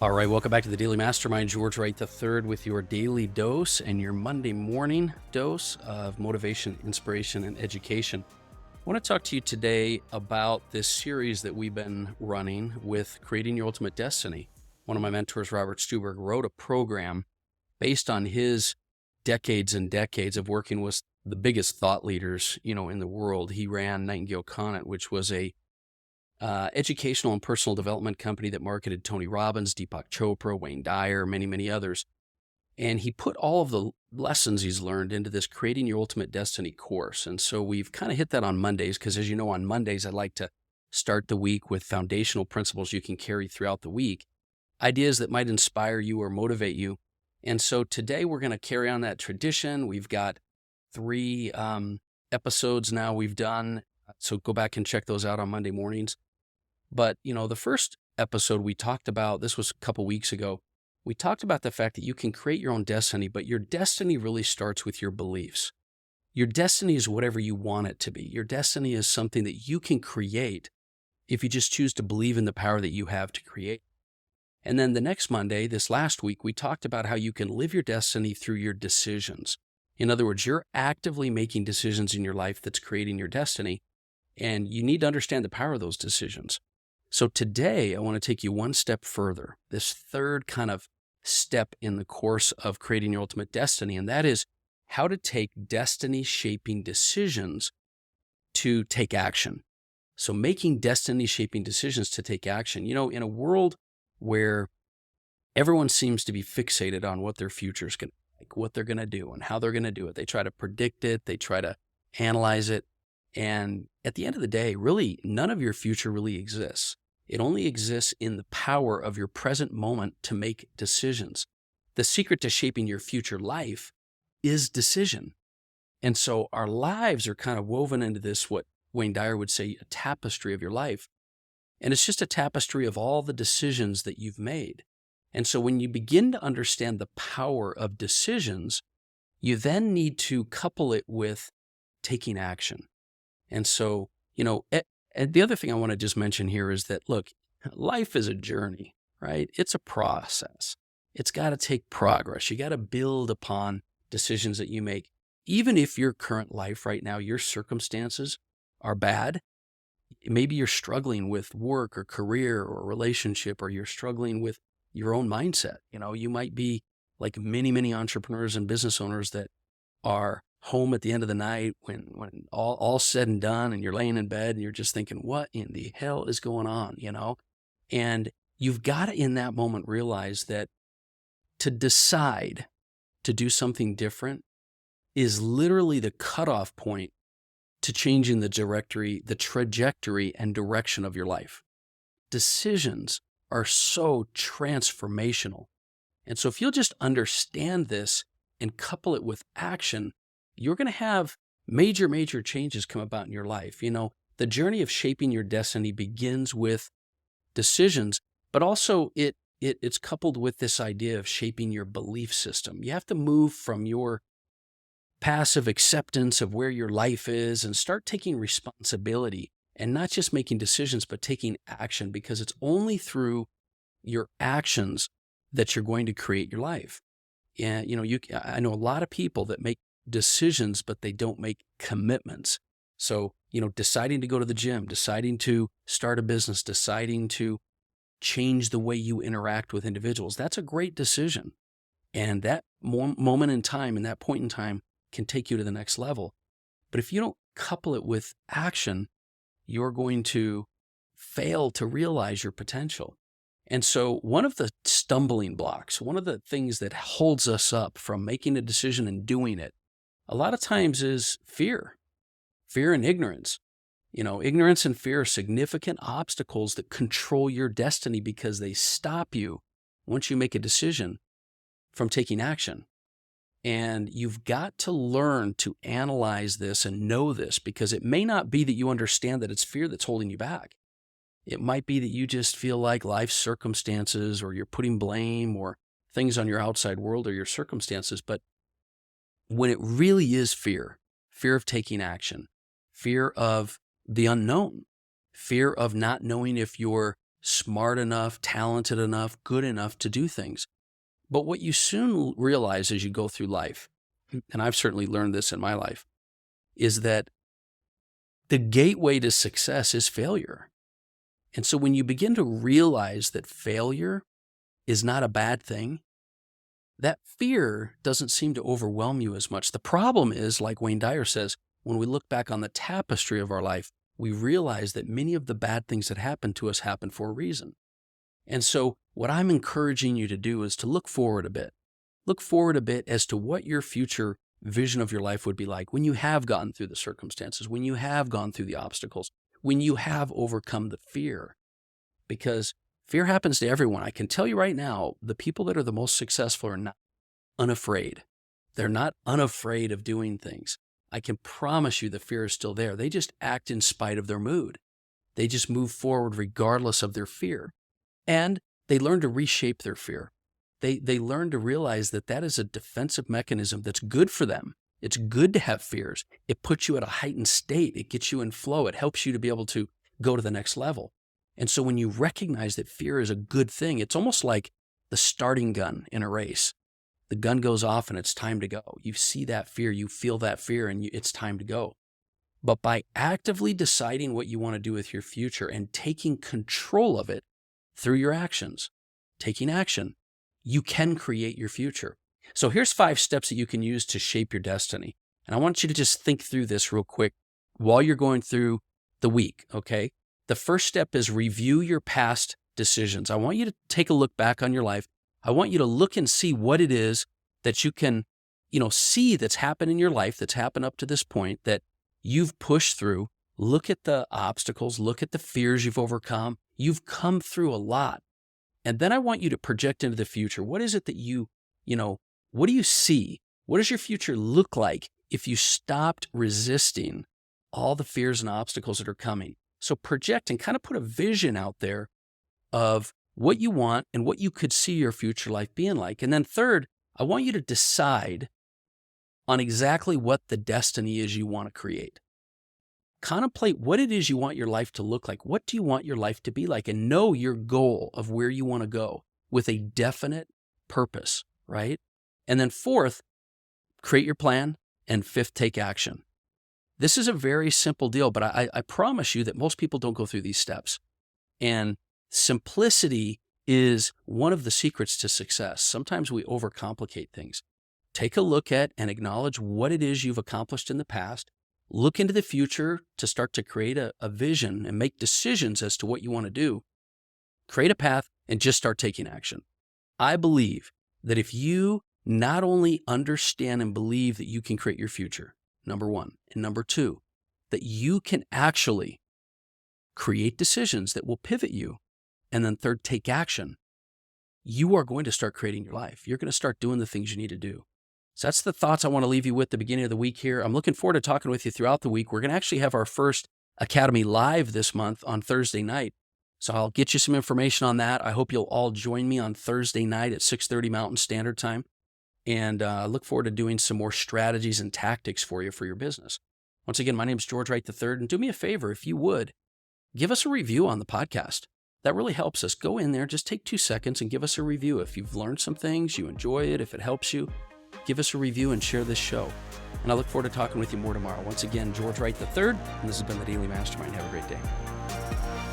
All right, welcome back to the Daily Mastermind. George Wright III with your daily dose and your Monday morning dose of motivation, inspiration, and education. I want to talk to you today about this series that we've been running with Creating Your Ultimate Destiny. One of my mentors, Robert Stuberg, wrote a program based on his decades and decades of working with the biggest thought leaders, in the world. He ran Nightingale Conant, which was a educational and personal development company that marketed Tony Robbins, Deepak Chopra, Wayne Dyer, many, many others. And he put all of the lessons he's learned into this Creating Your Ultimate Destiny course. And so we've kind of hit that on Mondays because, as you know, on Mondays, I like to start the week with foundational principles you can carry throughout the week, ideas that might inspire you or motivate you. And so today we're going to carry on that tradition. We've got 3 episodes now we've done. So go back and check those out on Monday mornings. But, the first episode we talked about, this was a couple weeks ago, we talked about the fact that you can create your own destiny, but your destiny really starts with your beliefs. Your destiny is whatever you want it to be. Your destiny is something that you can create if you just choose to believe in the power that you have to create. And then the next Monday, this last week, we talked about how you can live your destiny through your decisions. In other words, you're actively making decisions in your life that's creating your destiny, and you need to understand the power of those decisions. So today, I want to take you one step further, this third kind of step in the course of Creating Your Ultimate Destiny, and that is how to take destiny-shaping decisions to take action. So making destiny-shaping decisions to take action. In a world where everyone seems to be fixated on what their future is going to be like, what they're going to do and how they're going to do it. They try to predict it. They try to analyze it. And at the end of the day, really, none of your future really exists. It only exists in the power of your present moment to make decisions. The secret to shaping your future life is decision. And so our lives are kind of woven into this, what Wayne Dyer would say, a tapestry of your life. And it's just a tapestry of all the decisions that you've made. And so when you begin to understand the power of decisions, you then need to couple it with taking action. And so, and the other thing I want to just mention here is that, look, life is a journey, right? It's a process. It's got to take progress. You got to build upon decisions that you make. Even if your current life right now, your circumstances are bad, maybe you're struggling with work or career or relationship, or you're struggling with your own mindset. You might be like many, many entrepreneurs and business owners that are home at the end of the night when all said and done, and you're laying in bed and you're just thinking, what in the hell is going on, And you've got to, in that moment, realize that to decide to do something different is literally the cutoff point to changing the trajectory and direction of your life. Decisions are so transformational. And so if you'll just understand this and couple it with action, you're going to have major, major changes come about in your life. The journey of shaping your destiny begins with decisions, but also it's coupled with this idea of shaping your belief system. You have to move from your passive acceptance of where your life is and start taking responsibility and not just making decisions, but taking action, because it's only through your actions that you're going to create your life. And, I know a lot of people that make decisions, but they don't make commitments. So, deciding to go to the gym, deciding to start a business, deciding to change the way you interact with individuals, that's a great decision. And that moment in time and that point in time can take you to the next level. But if you don't couple it with action, you're going to fail to realize your potential. And so one of the stumbling blocks, one of the things that holds us up from making a decision and doing it, a lot of times is fear and ignorance. Ignorance and fear are significant obstacles that control your destiny because they stop you once you make a decision from taking action. And you've got to learn to analyze this and know this, because it may not be that you understand that it's fear that's holding you back. It might be that you just feel like life circumstances, or you're putting blame or things on your outside world or your circumstances. But when it really is fear of taking action, fear of the unknown, fear of not knowing if your smart enough, talented enough, good enough to do things. But what you soon realize as you go through life, and I've certainly learned this in my life, is that the gateway to success is failure. And so when you begin to realize that failure is not a bad thing, that fear doesn't seem to overwhelm you as much. The problem is, like Wayne Dyer says, when we look back on the tapestry of our life, we realize that many of the bad things that happen to us happen for a reason. And so what I'm encouraging you to do is to look forward a bit. Look forward a bit as to what your future vision of your life would be like when you have gotten through the circumstances, when you have gone through the obstacles, when you have overcome the fear. Because fear happens to everyone. I can tell you right now, the people that are the most successful are not unafraid. They're not unafraid of doing things. I can promise you the fear is still there. They just act in spite of their mood. They just move forward regardless of their fear. And they learn to reshape their fear. They learn to realize that that is a defensive mechanism that's good for them. It's good to have fears. It puts you at a heightened state. It gets you in flow. It helps you to be able to go to the next level. And so when you recognize that fear is a good thing, it's almost like the starting gun in a race. The gun goes off and it's time to go. You see that fear, you feel that fear, and it's time to go. But by actively deciding what you want to do with your future and taking control of it through your actions, taking action, you can create your future. So here's 5 steps that you can use to shape your destiny. And I want you to just think through this real quick while you're going through the week, okay? The first step is review your past decisions. I want you to take a look back on your life. I want you to look and see what it is that you can, see that's happened in your life, that's happened up to this point that you've pushed through. Look at the obstacles, look at the fears you've overcome. You've come through a lot. And then I want you to project into the future. What is it that what do you see? What does your future look like if you stopped resisting all the fears and obstacles that are coming? So project and kind of put a vision out there of what you want and what you could see your future life being like. And then third, I want you to decide on exactly what the destiny is you want to create. Contemplate what it is you want your life to look like. What do you want your life to be like? And know your goal of where you want to go with a definite purpose, right? And then fourth, create your plan. And fifth, take action. This is a very simple deal, but I promise you that most people don't go through these steps. And simplicity is one of the secrets to success. Sometimes we overcomplicate things. Take a look at and acknowledge what it is you've accomplished in the past. Look into the future to start to create a vision and make decisions as to what you want to do. Create a path and just start taking action. I believe that if you not only understand and believe that you can create your future, number one, and number two, that you can actually create decisions that will pivot you, and then third, take action, you are going to start creating your life. You're going to start doing the things you need to do. So that's the thoughts I want to leave you with at the beginning of the week here. I'm looking forward to talking with you throughout the week. We're going to actually have our first Academy live this month on Thursday night. So I'll get you some information on that. I hope you'll all join me on Thursday night at 6:30 Mountain Standard Time. And look forward to doing some more strategies and tactics for you for your business. Once again, my name is George Wright III. And do me a favor, if you would, give us a review on the podcast. That really helps us. Go in there, just take 2 seconds and give us a review. If you've learned some things, you enjoy it, if it helps you, give us a review and share this show. And I look forward to talking with you more tomorrow. Once again, George Wright III, and this has been the Daily Mastermind. Have a great day.